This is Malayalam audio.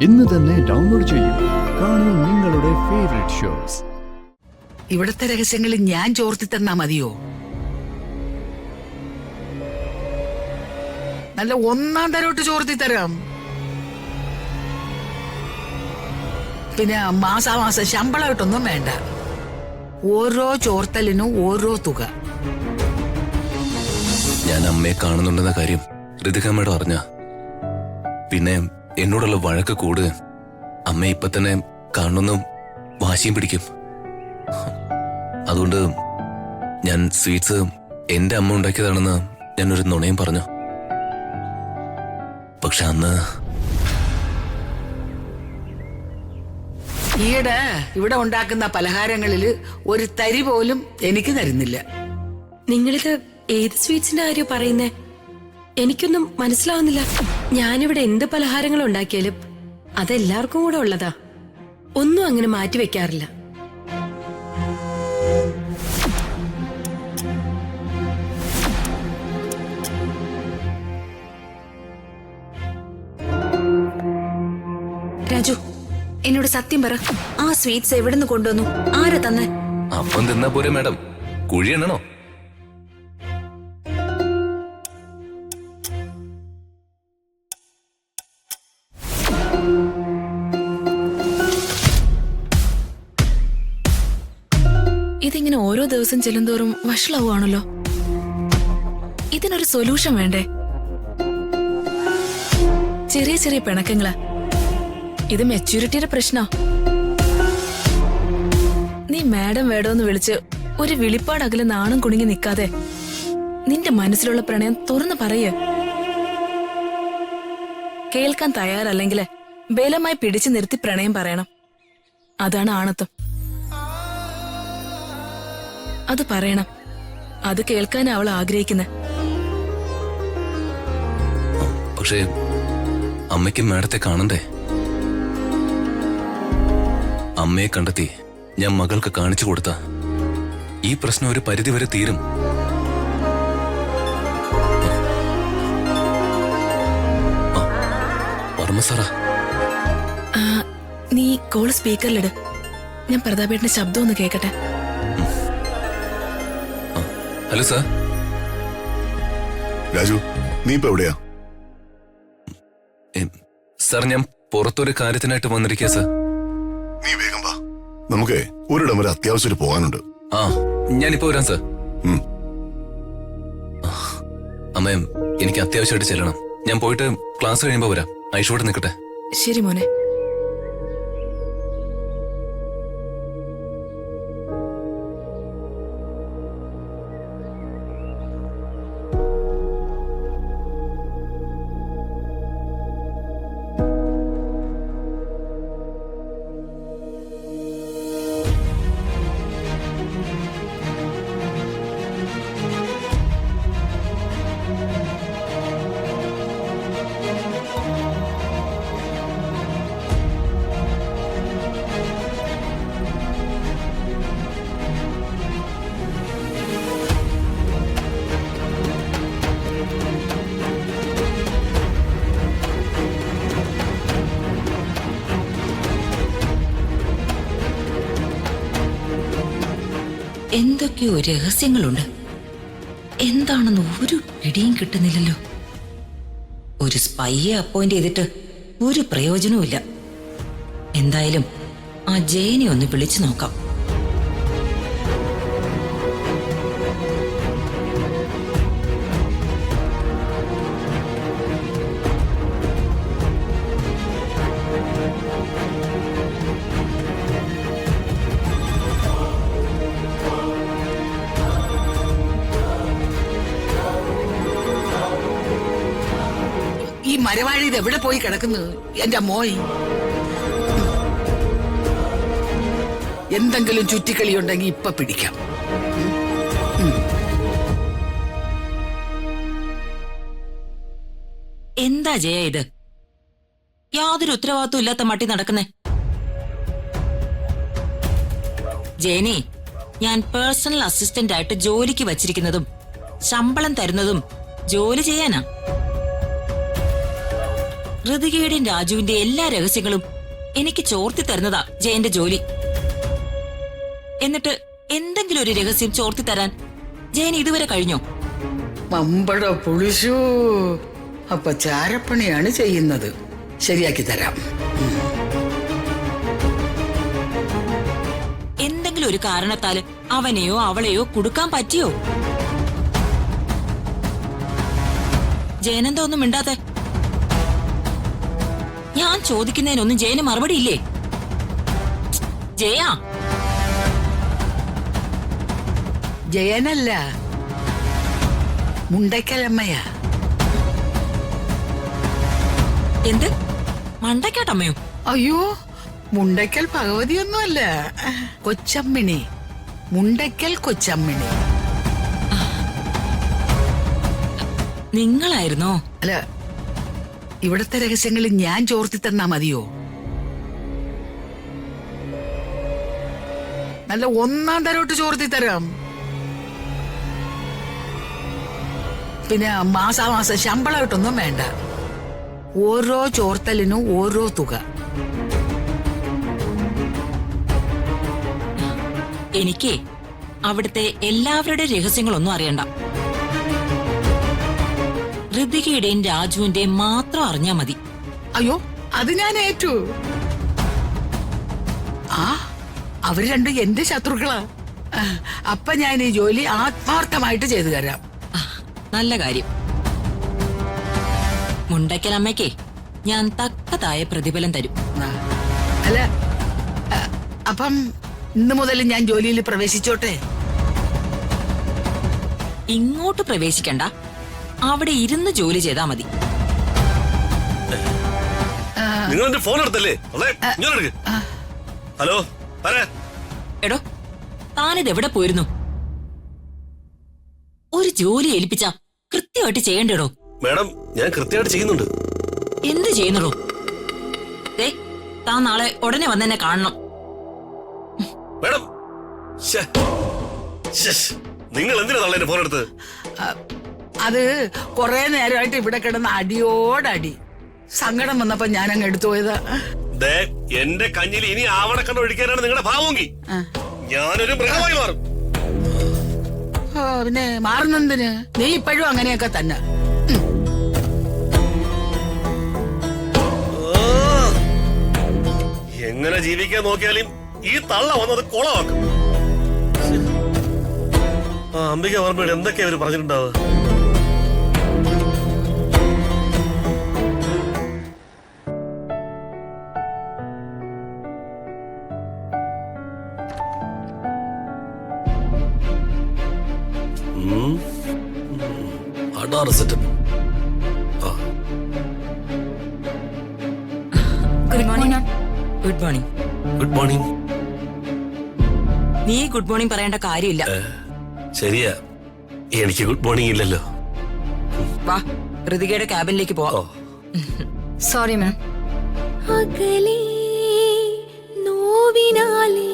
ഇന്ന് തന്നെ ഡൗൺലോഡ് ചെയ്യൂ. കാണൂ നിങ്ങളുടെ ഫേവറേറ്റ് ഷോസ്. ഇവിടുത്തെ രഹസ്യങ്ങളിൽ ഞാൻ ചോർത്തി തന്നാ മതിയോ? നല്ല ഒന്നാം തരോട്ട് ചോർത്തി തരാം. പിന്നെ മാസാമാസം ശമ്പളമായിട്ടൊന്നും വേണ്ട. ഓരോ ചോർത്തലിനും ഓരോ തുക. ഞാൻ അമ്മയെ കാണുന്നുണ്ടെന്ന കാര്യം ഋതികമ്മയോട് അറിഞ്ഞ പിന്നെ എന്നോടുള്ള വഴക്ക് കൂടുക. അമ്മ ഇപ്പൊ തന്നെ കാണുന്നു വാശിയും പിടിക്കും. അതുകൊണ്ട് ഞാൻ സ്വീറ്റ്സ് എന്റെ അമ്മ ഉണ്ടാക്കിയതാണെന്ന് ഞാനൊരു നുണയും പറഞ്ഞു. പക്ഷെ അന്ന് ഈയിടെ ഇവിടെ ഉണ്ടാക്കുന്ന പലഹാരങ്ങളില് ഒരു തരി പോലും എനിക്ക് തരുന്നില്ല. നിങ്ങളിത് ഏത് സ്വീറ്റ്സിന്റെ കാര്യം പറയുന്നേ? എനിക്കൊന്നും മനസ്സിലാവുന്നില്ല. ഞാനിവിടെ എന്ത് പലഹാരങ്ങൾ ഉണ്ടാക്കിയാലും അതെല്ലാവർക്കും കൂടെ ഉള്ളതാ. ഒന്നും അങ്ങനെ മാറ്റി വെക്കാറില്ല. രാജു, എന്നോട് സത്യം പറ, ആ സ്വീറ്റ്സ് എവിടുന്ന് കൊണ്ടുവന്നു? ആരാ തന്നെ? അപ്പം തിന്നാ പോരെ മാഡം, കുഴി എണ്ണണോ? ഇതിങ്ങനെ ഓരോ ദിവസം ചെല്ലുന്തോറും വഷളാവുകയാണല്ലോ. ഇതിനൊരു സൊല്യൂഷൻ വേണ്ടേ? ചെറിയ ചെറിയ പിണക്കങ്ങളാ. ഇത് മെച്യൂരിറ്റിയുടെ പ്രശ്നാ. നീ മാഡം വേടോന്ന് വിളിച്ച് ഒരു വിളിപ്പാടകല് നാണം കുണുങ്ങി നിൽക്കാതെ നിന്റെ മനസ്സിലുള്ള പ്രണയം തുറന്നു പറയേ. കേൾക്കാൻ തയ്യാറല്ലെങ്കില് ബലമായി പിടിച്ചു നിർത്തി പ്രണയം പറയണം. അതാണ് ആണത്വം. അത് പറയണം. അത് കേൾക്കാൻ അവൾ ആഗ്രഹിക്കുന്നത്. പക്ഷേ അമ്മയ്ക്ക് മാഡത്തെ കാണണ്ടേ? അമ്മയെ കണ്ടെത്തി ഞാൻ മകൾക്ക് കാണിച്ചു കൊടുത്ത ഈ പ്രശ്നം ഒരു പരിധിവരെ തീരും. വർമ്മ സാറാ, നീ കോള് സ്പീക്കറിലിട്. ഞാൻ പ്രതാപേട്ടന്റെ ശബ്ദം ഒന്ന് കേക്കട്ടെ. Hello sir. രാജു, നീ ഇപ്പൊ എവിടെയാ? സാർ, ഞാൻ പുറത്തൊരു കാര്യത്തിനായിട്ട് വന്നിരിക്കുക സാർ. നീ വേഗം വാ, നമുക്ക് ഒരിടം വരെ അത്യാവശ്യം പോകാനുണ്ട്. ആ, ഞാനിപ്പോ വരാം സാർ. അമ്മ, എനിക്ക് അത്യാവശ്യമായിട്ട് ചെല്ലണം. ഞാൻ പോയിട്ട് ക്ലാസ് കഴിയുമ്പോ വരാം. ഐഷോട്ട് നിൽക്കട്ടെ. ശരി മോനെ. എന്തൊക്കെയോ രഹസ്യങ്ങളുണ്ട്. എന്താണെന്ന് ഒരു പിടിയും കിട്ടുന്നില്ലല്ലോ. ഒരു സ്പൈയെ അപ്പോയിന്റ് ചെയ്തിട്ട് ഒരു പ്രയോജനവുമില്ല. എന്തായാലും ആ ജയനെ ഒന്ന് വിളിച്ചു നോക്കാം. ഈ മരവാഴി ഇത് എവിടെ പോയി കിടക്കുന്നു? എന്റെ മോയ്, എന്തെങ്കിലും ചുറ്റിക്കളി ഉണ്ടെങ്കിൽ ഇപ്പൊ പിടിക്കാം. എന്താ ജയ ഇത്? യാതൊരു ഉത്തരവാദിത്വം ഇല്ലാത്ത മട്ടി നടക്കുന്നേ. ജയനെ, ഞാൻ പേഴ്സണൽ അസിസ്റ്റന്റ് ആയിട്ട് ജോലിക്ക് വച്ചിരിക്കുന്നതും ശമ്പളം തരുന്നതും ജോലി ചെയ്യാനാ. ഋതികയുടെയും രാജുവിന്റെ എല്ലാ രഹസ്യങ്ങളും എനിക്ക് ചോർത്തി തരുന്നതാ ജയന്റെ ജോലി. എന്നിട്ട് എന്തെങ്കിലും ഒരു രഹസ്യം ചോർത്തി തരാൻ ജയൻ ഇതുവരെ കഴിഞ്ഞോ? മമ്പട പുളിശു. അപ്പൊ ചാരപ്പണിയാണ് ചെയ്യുന്നത്. ശരിയാക്കി തരാം. എന്തെങ്കിലും ഒരു കാരണത്താല് അവനെയോ അവളെയോ കൊടുക്കാൻ പറ്റിയോ? ജയനെന്താ ഒന്നും മിണ്ടാത്തെ? ഞാൻ ചോദിക്കുന്നതിനൊന്നും ജയന് മറുപടി ഇല്ലേ? ജയാ, ജയനല്ല, മുണ്ടയ്ക്കലമ്മയാ. എന്ത് മണ്ടക്കാട്ടമ്മയോ? അയ്യോ, മുണ്ടയ്ക്കൽ ഭഗവതിയൊന്നുമല്ല, കൊച്ചമ്മിണി. മുണ്ടയ്ക്കൽ കൊച്ചമ്മിണി. നിങ്ങളായിരുന്നോ? അല്ല, ഇവിടത്തെ രഹസ്യങ്ങളിൽ ഞാൻ ചോർത്തി തന്നാ മതിയോ? നല്ല ഒന്നാം തരോട്ട് ചോർത്തി തരാം. പിന്നെ മാസാമാസം ശമ്പളമായിട്ടൊന്നും വേണ്ട. ഓരോ ചോർത്തലിനും ഓരോ തുക. എനിക്ക് അവിടുത്തെ എല്ലാവരുടെ രഹസ്യങ്ങളൊന്നും അറിയണ്ട. ഋതികയുടെയും രാജുവിന്റെയും മാത്രം അറിഞ്ഞാ മതി. അയ്യോ, അത് ഞാൻ ഏറ്റു. ആ, അവര് രണ്ടും എന്റെ ശത്രുക്കളാ. അപ്പൊ ഞാൻ ഈ ജോലി ആത്മാർത്ഥമായിട്ട് ചെയ്തു തരാം. നല്ല കാര്യം. മുണ്ടയ്ക്കലമ്മയ്ക്ക് ഞാൻ തക്കതായ പ്രതിഫലം തരും. അല്ല, അപ്പം ഇന്ന് മുതൽ ഞാൻ ജോലിയിൽ പ്രവേശിച്ചോട്ടെ? ഇങ്ങോട്ട് പ്രവേശിക്കണ്ട, അവിടെ ഇരുന്ന് ജോലി ചെയ്താ മതി. നിങ്ങൾ എന്റെ ഫോൺ എടുത്തല്ലേ? അതെ, ഇങ്ങോട്ട് എടുക്ക്. ഹലോ, എടോ, താനിത് എവിടെ പോയിരുന്നു? ഒരു ജോലി ഏൽപ്പിച്ച കൃത്യമായിട്ട് ചെയ്യണ്ടേടോ. മാഡം, ഞാൻ കൃത്യമായിട്ട് ചെയ്യുന്നുണ്ട്. എന്ത് ചെയ്യുന്നുള്ളൂ? താൻ നാളെ ഉടനെ വന്നെന്നെ കാണണം. മാഡം, നിങ്ങൾ എന്തിനാ തള്ള എന്റെ ഫോൺ എടുത്ത്? അത് കൊറേ നേരമായിട്ട് ഇവിടെ കിടന്ന അടിയോടടി. സങ്കടം വന്നപ്പോ ഞാൻ അങ്ങ് എടുത്തു പോയതാ. എന്റെ കഞ്ഞിൽ ഇനി ആവണക്കണ്ട ഒഴിക്കാനാണ് നിങ്ങളുടെ ഭാവമെങ്കിൽ ഞാനൊരു മൃഗമായി മാറും. പിന്നെ മാറുന്നെന്തിന്? നീ ഇപ്പോഴും അങ്ങനെയൊക്കെ തന്നെ. എങ്ങനെ ജീവിക്കാൻ നോക്കിയാലും ഈ തള്ള വന്നത് കൊളമാക്കും. ആ അംബിക ഓർമ്മയുടെ എന്തൊക്കെയാ അവര് പറഞ്ഞിട്ടുണ്ടാവുക? Good morning. Good morning. Good morning. നീ ഗുഡ് മോർണിംഗ് പറയേണ്ട കാര്യമില്ല. ശരിയാ, എനിക്ക് ഗുഡ് മോർണിംഗ് ഇല്ലല്ലോ. വാ, ഋതികയുടെ ക്യാബിനിലേക്ക് പോവാം. Sorry ma'am. അകലേ നോവിനാലേ